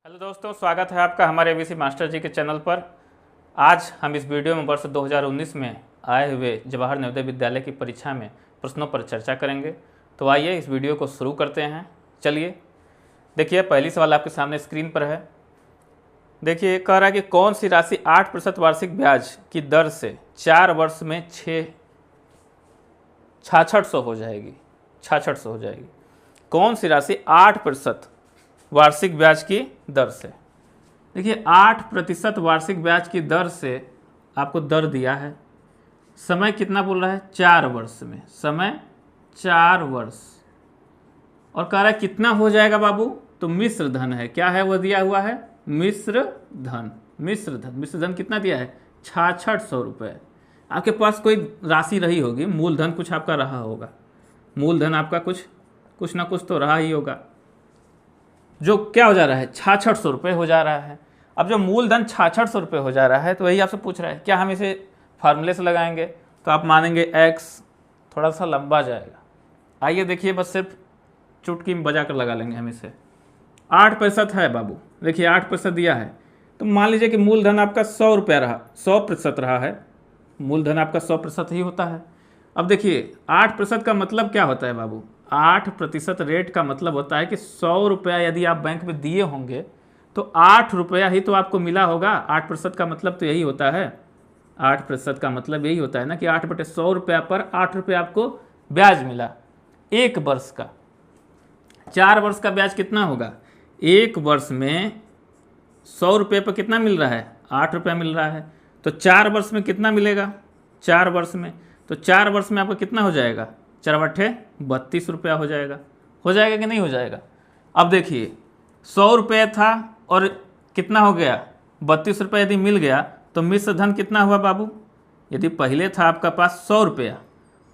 Hello दोस्तों, स्वागत है आपका हमारे एबीसी मास्टर जी के चैनल पर। आज हम इस वीडियो में वर्ष 2019 में आए हुए जवाहर नवोदय विद्यालय की परीक्षा में प्रश्नों पर चर्चा करेंगे। तो आइए इस वीडियो को शुरू करते हैं। चलिए देखिए, पहली सवाल आपके सामने स्क्रीन पर है। देखिए, कह रहा है कि कौन सी राशि 8% वार्षिक ब्याज की दर से 4 वर्ष में 6600 हो जाएगी। 6600 हो जाएगी। कौन सी राशि 8% वार्षिक ब्याज की दर से। देखिए, 8% वार्षिक ब्याज की दर से आपको दर दिया है। समय कितना बोल रहा है? 4 वर्ष में। समय 4 वर्ष। और कह रहा है कितना हो जाएगा बाबू? तो मिश्र धन है। क्या है वो दिया हुआ है? मिश्र धन। मिश्र धन। मिश्र धन कितना दिया है? 6600 रुपये। आपके पास कोई राशि रही होगी, मूलधन कुछ आपका रहा होगा। मूलधन आपका कुछ ना कुछ तो रहा ही होगा, जो क्या हो जा रहा है? 6600 रुपये हो जा रहा है। अब जो मूलधन 6600 रुपये हो जा रहा है, तो वही आपसे पूछ रहा है क्या हम इसे फार्मूले से लगाएंगे? तो आप मानेंगे x थोड़ा सा लंबा जाएगा। आइए देखिए, बस सिर्फ चुटकी में बजा कर लगा लेंगे हम इसे। 8% है बाबू। देखिए 8% दिया है, तो मान लीजिए कि मूलधन आपका 100 रुपया रहा, 100% रहा है। मूलधन आपका 100% ही होता है। अब देखिए 8% का मतलब क्या होता है बाबू? 8% रेट का मतलब होता है कि 100 रुपया यदि आप बैंक में दिए होंगे तो 8 रुपया ही तो आपको मिला होगा। 8% का मतलब तो यही होता है। 8% का मतलब यही होता है ना कि 8/100 रुपया पर 8 रुपया आपको ब्याज मिला। 1 वर्ष का। 4 वर्ष का ब्याज कितना होगा? 1 वर्ष में 100 रुपये पर कितना मिल रहा है? 8 रुपया मिल रहा है। तो 4 वर्ष में कितना मिलेगा? 4 वर्ष में, तो 4 वर्ष में आपका कितना हो जाएगा? 4/32 रुपया हो जाएगा। हो जाएगा कि नहीं हो जाएगा? अब देखिए 100 रुपये था और कितना हो गया? 32 रुपये यदि मिल गया तो मिश्र धन कितना हुआ बाबू? यदि पहले था आपका पास 100 रुपया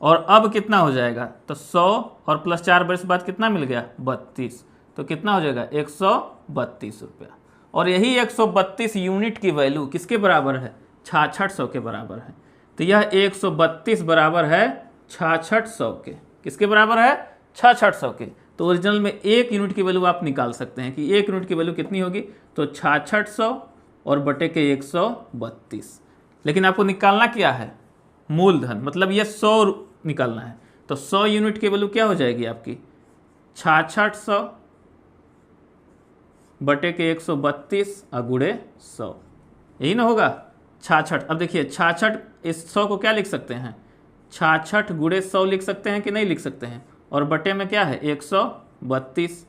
और अब कितना हो जाएगा? तो 100 और प्लस 4 वर्ष बाद कितना मिल गया? 32। तो कितना हो जाएगा? 132 रुपया। और यही 132 यूनिट की वैल्यू किसके बराबर है? 6600 के बराबर है। तो यह 132 बराबर है 6600 के। किसके बराबर है? 6600 के। तो ओरिजिनल में 1 यूनिट की वैल्यू आप निकाल सकते हैं कि 1 यूनिट की वैल्यू कितनी होगी? तो 6600 और बटे के 132। लेकिन आपको निकालना क्या है? मूलधन, मतलब ये 100 निकालना है। तो 100 यूनिट की वैल्यू क्या हो जाएगी आपकी? 6600 बटे के 132 गुणे 100। यही ना होगा? 66। अब देखिए 66, इस 100 को क्या लिख सकते हैं? 66 गुणे 100 लिख सकते हैं कि नहीं लिख सकते हैं? और बटे में क्या है? 132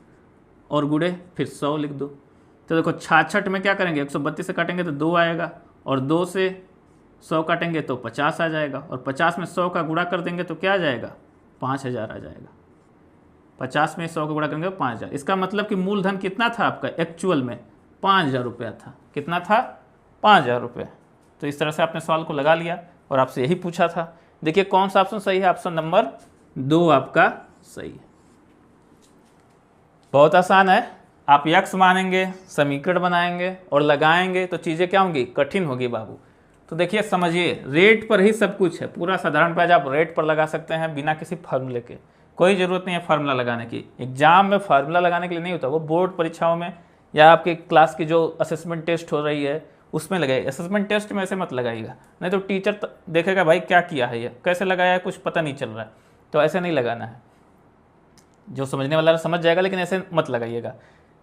और गुणे फिर 100 लिख दो। तो देखो 66 में क्या करेंगे? 132 से काटेंगे तो 2 आएगा, और 2 से 100 काटेंगे तो 50 आ जाएगा, और 50 में 100 का गुणा कर देंगे तो क्या आ जाएगा? 5000 आ जाएगा। 50 में 100 का गुणा करेंगे 5000। इसका मतलब कि मूलधन कितना था आपका एक्चुअल में? 5000 रुपया था। कितना था? 5000 रुपये। तो इस तरह से आपने सवाल को लगा लिया और आपसे यही पूछा था। देखिए कौन सा ऑप्शन सही है? ऑप्शन नंबर 2 आपका सही है। बहुत आसान है। आप यक्स मानेंगे, समीकरण बनाएंगे और लगाएंगे तो चीज़ें क्या होंगी? कठिन होगी बाबू। तो देखिए समझिए, रेट पर ही सब कुछ है। पूरा साधारण ब्याज आप रेट पर लगा सकते हैं बिना किसी फार्मूले के। कोई ज़रूरत नहीं है फार्मूला लगाने की। एग्जाम में फार्मूला लगाने के लिए नहीं होता, वो बोर्ड परीक्षाओं में या आपके क्लास की जो असेसमेंट टेस्ट हो रही है उसमें लगाइए। असेसमेंट टेस्ट में ऐसे मत लगाइएगा, नहीं तो टीचर देखेगा भाई क्या किया है, ये कैसे लगाया है, कुछ पता नहीं चल रहा है। तो ऐसे नहीं लगाना है। जो समझने वाला समझ जाएगा, लेकिन ऐसे मत लगाइएगा।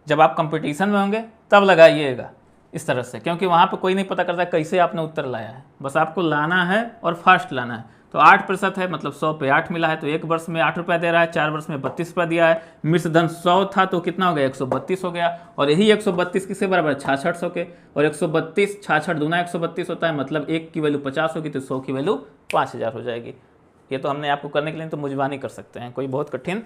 जब आप कंपटीशन में होंगे तब लगाइएगा इस तरह से, क्योंकि वहाँ पे कोई नहीं पता करता कैसे आपने उत्तर लाया है। बस आपको लाना है और फास्ट लाना है। तो 8% है, मतलब 100 पे 8 मिला है, तो 1 वर्ष में 8 रुपया दे रहा है। 4 वर्ष में 32 रुपया दिया है। मिश्र धन 100 था तो कितना हो गया? 132 हो गया। और यही 132 किसके बराबर है? 6600 के। और 132 66 दूना 132 होता है, मतलब 1 की वैल्यू 50 होगी तो 100 की वैल्यू 5000 हो जाएगी। ये तो हमने आपको करने के लिए तो मुजबानी कर सकते हैं, कोई बहुत कठिन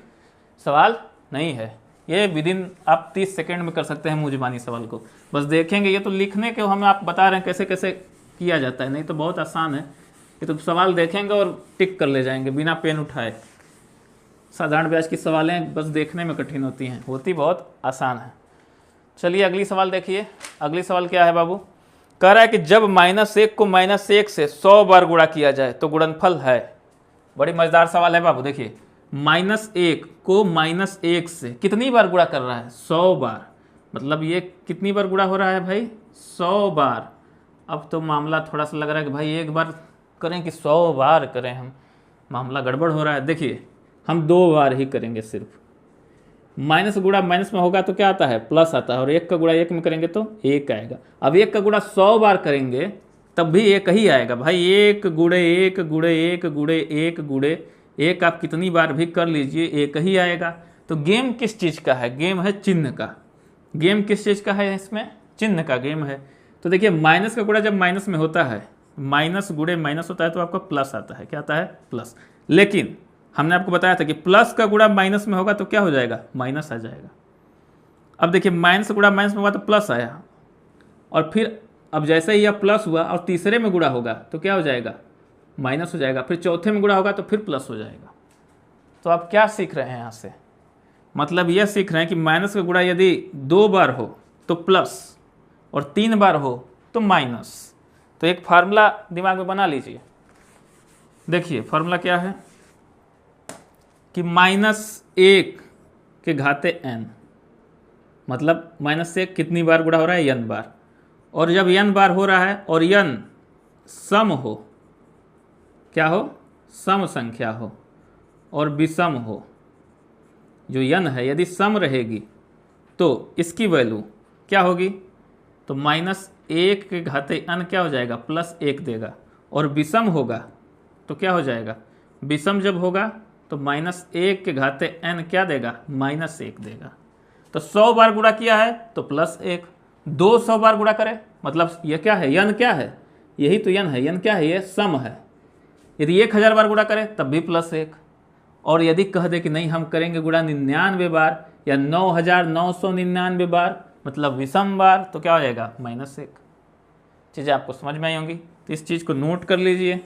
सवाल नहीं है। ये विदिन आप 30 सेकेंड में कर सकते हैं मुजबानी सवाल को। बस देखेंगे, ये तो लिखने के हम आप बता रहे हैं कैसे कैसे किया जाता है, नहीं तो बहुत आसान है। ये तो सवाल देखेंगे और टिक कर ले जाएंगे बिना पेन उठाए। साधारण ब्याज की सवालें बस देखने में कठिन होती हैं, होती बहुत आसान है। चलिए अगली सवाल देखिए। अगली सवाल क्या है बाबू? कह रहा है कि जब -1 को -1 से 100 बार गुणा किया जाए तो गुणनफल है। बड़ी मजेदार सवाल है बाबू। देखिए -1 को -1 से कितनी बार गुणा कर रहा है? 100 बार। मतलब ये कितनी बार गुणा हो रहा है भाई, 100 बार। अब तो मामला थोड़ा सा लग रहा है कि भाई एक बार करें कि 100 बार करें हम, मामला गड़बड़ हो रहा है। देखिए हम 2 बार ही करेंगे सिर्फ। माइनस गुणा माइनस में होगा तो क्या आता है, प्लस आता है, और 1 का गुणा 1 में करेंगे तो 1 आएगा। अब 1 का गुणा 100 बार करेंगे तब भी 1 ही आएगा भाई। 1 गुणे 1 गुणे 1 गुणे 1 गुणे 1 आप कितनी बार भी कर लीजिए 1 ही आएगा। तो गेम किस चीज़ का है, गेम है चिन्ह का। गेम किस चीज़ का है, इसमें चिन्ह का गेम है। तो देखिए माइनस का गुणा जब माइनस में होता है, माइनस गुणे माइनस होता है तो आपका प्लस आता है। क्या आता है, प्लस। लेकिन हमने आपको बताया था कि प्लस का गुणा माइनस में होगा तो क्या हो जाएगा, माइनस आ जाएगा। अब देखिए माइनस का गुणा माइनस में हुआ तो प्लस आया, और फिर अब जैसे ही यह प्लस हुआ और तीसरे में गुणा होगा तो क्या हो जाएगा, माइनस हो जाएगा। फिर चौथे में गुणा होगा तो फिर प्लस हो जाएगा। तो आप क्या सीख रहे हैं यहाँ से, मतलब यह सीख रहे हैं कि माइनस का गुणा यदि 2 बार हो तो प्लस और 3 बार हो तो माइनस। तो एक फार्मूला दिमाग में बना लीजिए। देखिए फार्मूला क्या है कि -1 के घाते n, मतलब -1 कितनी बार गुणा हो रहा है, n बार। और जब n बार हो रहा है और n सम हो, क्या हो, सम संख्या हो और विषम हो, जो n है यदि सम रहेगी तो इसकी वैल्यू क्या होगी, तो -1 के घाते n क्या हो जाएगा, +1 देगा। और विषम होगा तो क्या हो जाएगा, विषम जब होगा तो -1 के घाते n क्या देगा, -1 देगा। तो 100 बार गुणा किया है तो +1, 200 बार गुणा करें मतलब ये क्या है, n क्या है, यही तो n है, n क्या है, ये सम है। यदि 1000 बार गुणा करें तब भी +1, और यदि कह दे कि नहीं हम करेंगे गुणा 99 बार या 9999 बार मतलब विषम बार, तो क्या हो जाएगा, -1। चीज़ें आपको समझ में आई होंगी। तो इस चीज़ को नोट कर लीजिए,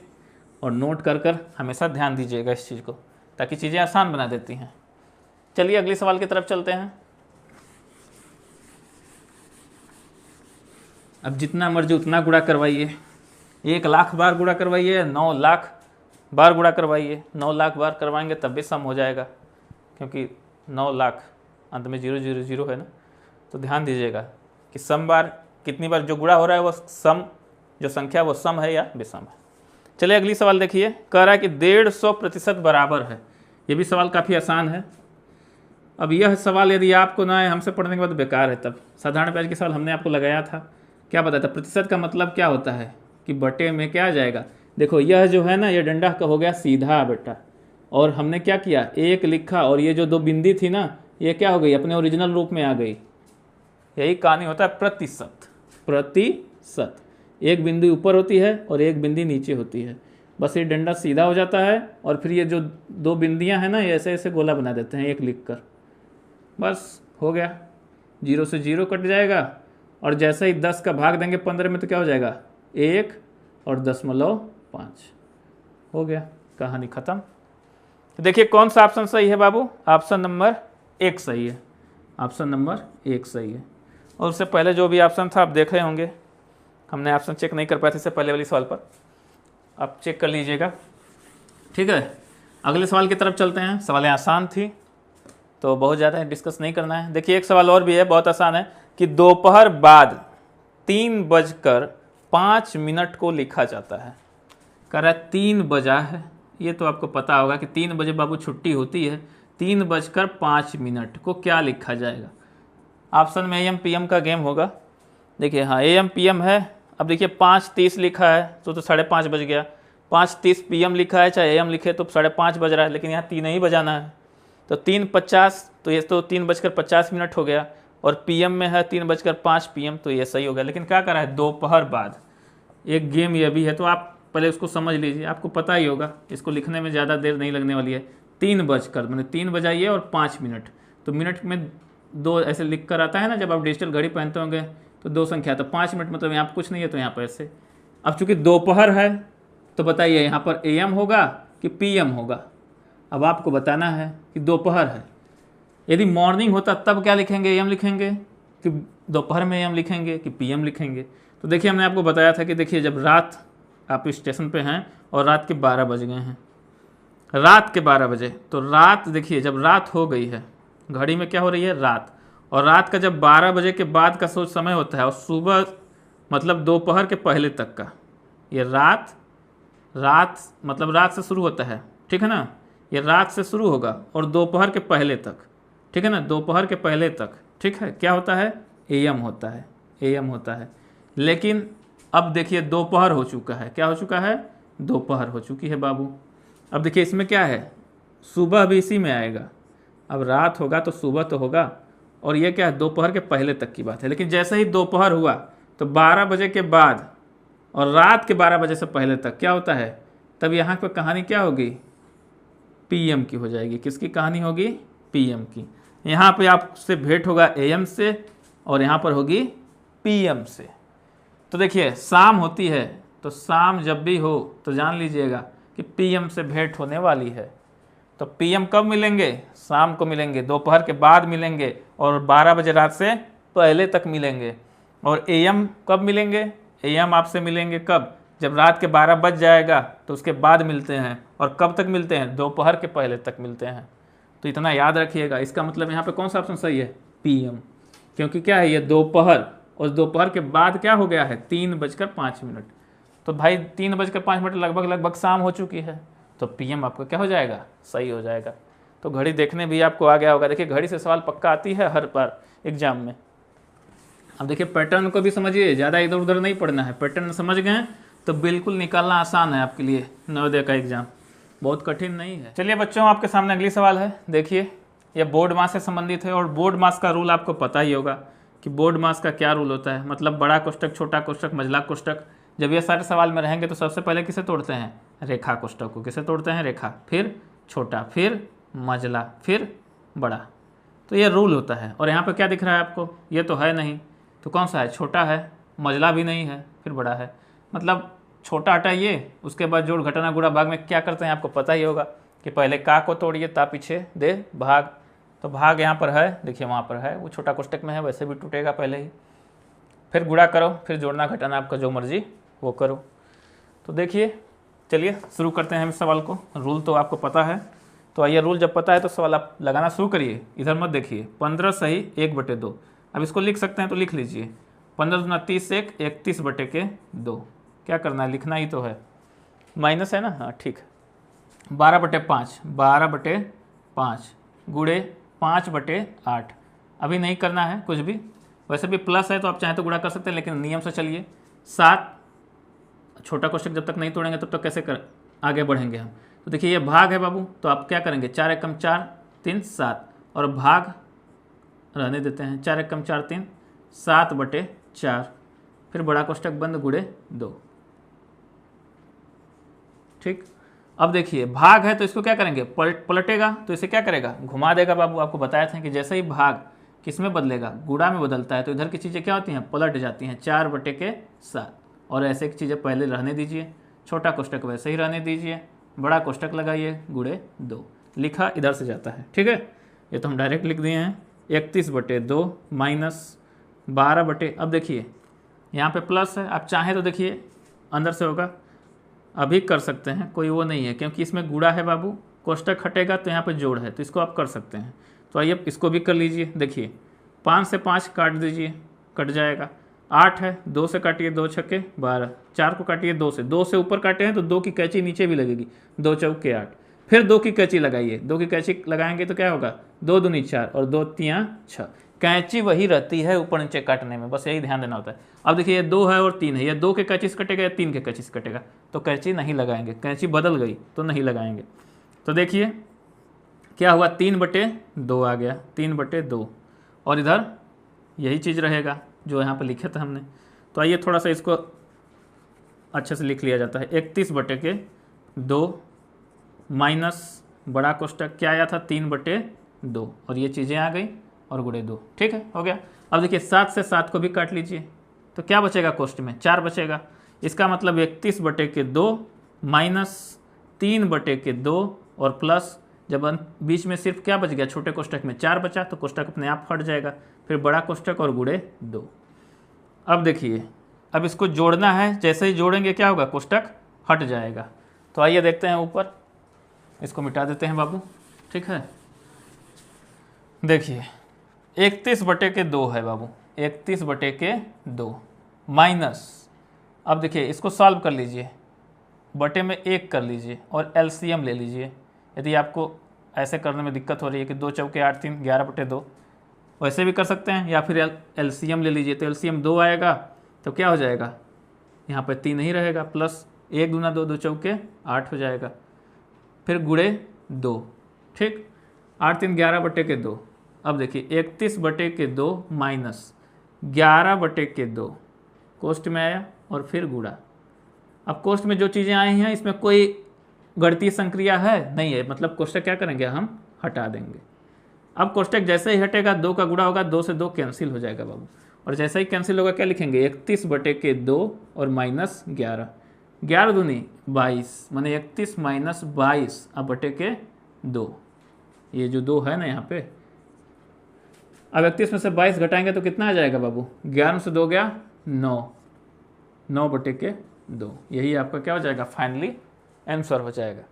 और नोट कर कर हमेशा ध्यान दीजिएगा इस चीज़ को, ताकि चीज़ें आसान बना देती हैं। चलिए अगले सवाल की तरफ चलते हैं। अब जितना मर्जी उतना गुणा करवाइए, 1 लाख बार गुणा करवाइए, 9 लाख बार गुणा करवाइए, 9 लाख बार करवाएंगे तब भी सम हो जाएगा, क्योंकि 9 लाख अंत में 000 है ना। तो ध्यान दीजिएगा कि सम बार कितनी बार जो गुणा हो रहा है वो सम, जो संख्या वो सम है या विषम है। चलिए अगली सवाल देखिए, कह रहा है कि 150% बराबर है। ये भी सवाल काफ़ी आसान है। अब यह सवाल यदि आपको ना आए हमसे पढ़ने के बाद बेकार है। तब साधारण ब्याज के सवाल हमने आपको लगाया था, क्या बताया था, प्रतिशत का मतलब क्या होता है कि बटे में क्या आ जाएगा। देखो यह जो है ना, ये डंडा का हो गया सीधा बेटा, और हमने क्या किया, 1 लिखा, और ये जो 2 बिंदी थी ना ये क्या हो गई, अपने ओरिजिनल रूप में आ गई। यही कहानी होता है प्रतिशत। प्रतिशत, एक बिंदु ऊपर होती है और एक बिंदी नीचे होती है, बस ये डंडा सीधा हो जाता है, और फिर ये जो 2 बिंदियां हैं ना ये ऐसे ऐसे गोला बना देते हैं 1 लिख कर, बस हो गया। 0 से 0 कट जाएगा, और जैसे ही 10 का भाग देंगे 15 में तो क्या हो जाएगा, 1 और 0.5 हो गया, कहानी खत्म। तो देखिए कौन सा ऑप्शन सही है बाबू, ऑप्शन नंबर 1 सही है, ऑप्शन नंबर 1 सही है। और उससे पहले जो भी ऑप्शन था आप देख रहे होंगे, हमने ऑप्शन चेक नहीं कर पाए थे इससे पहले वाली सवाल पर, आप चेक कर लीजिएगा, ठीक है। अगले सवाल की तरफ चलते हैं। सवालें आसान थी तो बहुत ज़्यादा डिस्कस नहीं करना है। देखिए एक सवाल और भी है, बहुत आसान है, कि दोपहर बाद 3:05 को लिखा जाता है। कह रहा है 3 बजा है, ये तो आपको पता होगा कि 3 बजे बाबू छुट्टी होती है, 3:05 को क्या लिखा जाएगा। ऑप्शन में AM PM का गेम होगा। देखिए हाँ AM PM है। अब देखिए 5:30 लिखा है तो 5:30 बज गया, 5:30 PM लिखा है, चाहे AM लिखे तो 5:30 बज रहा है, लेकिन यहाँ 3 ही बजाना है। तो 3:50 तो ये तो 3:50 हो गया, और PM में है 3:05 PM, तो ये सही हो गया। लेकिन क्या कर रहा है, दोपहर बाद, एक गेम ये भी है, तो आप पहले उसको समझ लीजिए, आपको पता ही होगा, इसको लिखने में ज़्यादा देर नहीं लगने वाली है। 3 बजकर मैंने 3 बजाइए और 5 मिनट, तो मिनट में 2 ऐसे लिख कर आता है ना, जब आप डिजिटल घड़ी पहनते होंगे तो 2 संख्या, तो 5 मिनट मतलब यहाँ पर कुछ नहीं है, तो यहाँ पर ऐसे। अब चूंकि दोपहर है तो बताइए यहाँ पर AM होगा कि PM होगा। अब आपको बताना है कि दोपहर है। यदि मॉर्निंग होता तब क्या लिखेंगे, AM लिखेंगे कि दोपहर में AM लिखेंगे कि PM लिखेंगे। तो देखिए हमने आपको बताया था कि देखिए जब रात आप स्टेशन पे हैं और रात के 12 बज गए हैं, रात के 12 बजे, तो रात देखिए जब रात हो गई है, घड़ी में क्या हो रही है, रात, और रात का जब 12 बजे के बाद का सोच समय होता है और सुबह मतलब दोपहर के पहले तक का, ये रात मतलब रात से शुरू होता है, ठीक है ना, ये रात से शुरू होगा और दोपहर के पहले तक, ठीक है ना, दोपहर के पहले तक, ठीक है, क्या होता है, एएम होता है, एएम होता है। लेकिन अब देखिए दोपहर हो चुका है, क्या हो चुका है, दोपहर हो चुकी है बाबू। अब देखिए इसमें क्या है, सुबह भी इसी में आएगा, अब रात होगा तो सुबह तो होगा, और ये क्या है, दोपहर के पहले तक की बात है। लेकिन जैसे ही दोपहर हुआ तो 12 बजे के बाद और रात के 12 बजे से पहले तक क्या होता है, तब यहाँ पर कहानी क्या होगी, पीएम की हो जाएगी। किसकी कहानी होगी, पीएम की। यहाँ पे आपसे भेंट होगा एएम से और यहाँ पर होगी पीएम से। तो देखिए शाम होती है तो शाम जब भी हो तो जान लीजिएगा कि पीएम से भेंट होने वाली है। तो पीएम कब मिलेंगे, शाम को मिलेंगे, दोपहर के बाद मिलेंगे और 12 बजे रात से पहले तक मिलेंगे। और एएम कब मिलेंगे, एएम आपसे मिलेंगे कब, जब रात के 12 बज जाएगा तो उसके बाद मिलते हैं। और कब तक मिलते हैं, दोपहर के पहले तक मिलते हैं। तो इतना याद रखिएगा। इसका मतलब यहाँ पे कौन सा ऑप्शन सही है, पीएम, क्योंकि क्या है ये दोपहर, और दोपहर के बाद क्या हो गया है 3:05। तो भाई 3:05 लगभग शाम हो चुकी है, तो पीएम आपका क्या हो जाएगा, सही हो जाएगा। तो घड़ी देखने भी आपको आ गया होगा। देखिए घड़ी से सवाल पक्का आती है हर बार एग्जाम में। अब देखिए पैटर्न को भी समझिए, ज़्यादा इधर उधर नहीं पढ़ना है। पैटर्न समझ गए तो बिल्कुल निकालना आसान है आपके लिए, नवोदय का एग्जाम बहुत कठिन नहीं है। चलिए बच्चों आपके सामने अगली सवाल है। देखिए ये बोर्ड मास से संबंधित है और बोर्ड मास का रूल आपको पता ही होगा कि बोर्ड मास का क्या रूल होता है, मतलब बड़ा कोष्टक, छोटा कोष्टक, मझला कोष्टक। जब ये सारे सवाल में रहेंगे तो सबसे पहले किसे तोड़ते हैं, रेखा कोष्टक को। किसे तोड़ते हैं, रेखा, फिर छोटा, फिर मझला, फिर बड़ा। तो ये रूल होता है। और यहाँ पर क्या दिख रहा है आपको, ये तो है नहीं, तो कौन सा है, छोटा है, मझला भी नहीं है, फिर बड़ा है। मतलब छोटा हटाइए, उसके बाद जोड़ घटाना गुणा भाग में क्या करते हैं आपको पता ही होगा कि पहले का को तोड़िए ता पीछे दे भाग। तो भाग यहाँ पर है, देखिए वहाँ पर है, वो छोटा कोष्टक में है, वैसे भी टूटेगा पहले ही। फिर गुणा करो, फिर जोड़ना घटाना आपका जो मर्जी वो करो। तो देखिए चलिए शुरू करते हैं हम इस सवाल को। रूल तो आपको पता है, तो आइए रूल जब पता है तो सवाल आप लगाना शुरू करिए। इधर मत देखिए, 15 सही 1/2। अब इसको लिख सकते हैं तो लिख लीजिए, 15 दूना 30 1 31/2। क्या करना है, लिखना ही तो है, माइनस है ना, हाँ ठीक है। 12/5, 12/5 गुणे 5/8। अभी नहीं करना है कुछ भी, वैसे भी प्लस है तो आप चाहें तो गुणा कर सकते हैं, लेकिन नियम से चलिए। 7, छोटा कोष्टक जब तक नहीं तोड़ेंगे तब तक कैसे आगे बढ़ेंगे हम। तो देखिए ये भाग है बाबू, तो आप क्या करेंगे, 4 एकम 4 3 7, और भाग रहने देते हैं, 4 एकम 4 3 7/4। फिर बड़ा कोष्टक बंद गुणे 2, ठीक। अब देखिए भाग है तो इसको क्या करेंगे, पलटेगा, तो इसे क्या करेगा, घुमा देगा बाबू। आपको बताया था कि जैसे ही भाग किस में बदलेगा, गुणा में बदलता है, तो इधर की चीज़ें क्या होती हैं, पलट जाती हैं, 4/7। और ऐसे की चीज़ें पहले रहने दीजिए, छोटा कोष्टक वैसे ही रहने दीजिए, बड़ा कोष्टक लगाइए गुणे 2। लिखा इधर से जाता है, ठीक है। ये तो हम डायरेक्ट लिख दिए हैं, 31/2 माइनस 12 अब देखिए यहाँ पे प्लस है, आप चाहें तो देखिए अंदर से होगा, अभी कर सकते हैं, कोई वो नहीं है, क्योंकि इसमें गुणा है बाबू, कोष्टक हटेगा तो यहाँ पे जोड़ है, तो इसको आप कर सकते हैं। तो आइए इसको भी कर लीजिए। देखिए 5 से 5 काट दीजिए, कट जाएगा। 8 है, 2 से काटिए, 2 छक्के 12, 4 को काटिए 2 से ऊपर काटे हैं तो 2 की कैंची नीचे भी लगेगी, 2 चौके 8। फिर 2 की कैंची लगाइए, 2 की कैंची लगाएंगे तो क्या होगा, 2 दूनी 4 और 2 तियां 6। कैंची वही रहती है ऊपर नीचे काटने में, बस यही ध्यान देना होता है। अब देखिए ये 2 है और 3 है, ये 2 के कैंची से कटेगा या 3 के कैंची से कटेगा, तो कैंची नहीं लगाएंगे, कैंची बदल गई तो नहीं लगाएंगे। तो देखिए क्या हुआ, 3/2 आ गया, 3/2, और इधर यही चीज़ रहेगा जो यहाँ पर लिखे थे हमने। तो आइए थोड़ा सा इसको अच्छे से लिख लिया जाता है, 31/2 माइनस बड़ा कोष्टक क्या आया था, 3/2, और ये चीज़ें आ गई और गुणे 2, ठीक है, हो गया। अब देखिए 7 से 7 को भी काट लीजिए, तो क्या बचेगा कोष्ट में, 4 बचेगा। इसका मतलब 31/2 माइनस 3/2 और प्लस, जब बीच में सिर्फ क्या बच गया, छोटे कोष्टक में 4 बचा, तो कोष्टक अपने आप हट जाएगा। फिर बड़ा कोष्टक और गुणे 2। अब देखिए अब इसको जोड़ना है, जैसे ही जोड़ेंगे क्या होगा, कोष्टक हट जाएगा। तो आइए देखते हैं ऊपर, इसको मिटा देते हैं बाबू, ठीक है। देखिए 31/2 है बाबू, 31/2 माइनस, अब देखिए इसको सॉल्व कर लीजिए, बटे में 1 कर लीजिए और एलसीएम ले लीजिए। यदि आपको ऐसे करने में दिक्कत हो रही है कि 2 चौके 8 3 11/2, वैसे भी कर सकते हैं, या फिर एलसीएम ले लीजिए। तो एलसीएम 2 आएगा तो क्या हो जाएगा, यहाँ पर 3 नहीं रहेगा, प्लस 1 दूना 2, 2 चौके 8 हो जाएगा, फिर गुणे 2, ठीक, 8 3 11/2। अब देखिए 31/2 माइनस 11/2 कोष्ट में आया और फिर गुणा। अब कोष्ट में जो चीज़ें आई हैं इसमें कोई गणितीय संक्रिया है नहीं है, मतलब कोष्टक क्या करेंगे हम हटा देंगे। अब कोष्टक जैसे ही हटेगा 2 का गुणा होगा, 2 से 2 कैंसिल हो जाएगा बाबू, और जैसे ही कैंसिल होगा क्या लिखेंगे, 31/2 और माइनस 11, 11 दूनी 22, माने 31 माइनस 22 अब /2, ये जो 2 है ना यहाँ पे। अब 31 में से 22 घटाएंगे तो कितना आ जाएगा बाबू, 11 में से 2 गया 9, 9/2, यही आपका क्या हो जाएगा फाइनली आंसर हो जाएगा।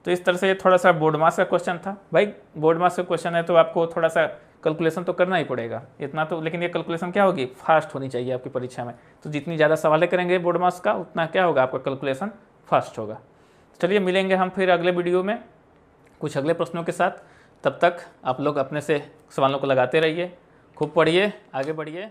तो इस तरह से ये थोड़ा सा बोर्ड मास का क्वेश्चन था भाई। बोर्ड मास का क्वेश्चन है तो आपको थोड़ा सा कैलकुलेशन तो करना ही पड़ेगा इतना तो, लेकिन ये कैलकुलेशन क्या होगी, फास्ट होनी चाहिए आपकी परीक्षा में। तो जितनी ज़्यादा सवालें करेंगे बोर्ड मास का उतना क्या होगा, आपका कैलकुलेशन फास्ट होगा। चलिए मिलेंगे हम फिर अगले वीडियो में कुछ अगले प्रश्नों के साथ। तब तक आप लोग अपने से सवालों को लगाते रहिए, खूब पढ़िए, आगे बढ़िए।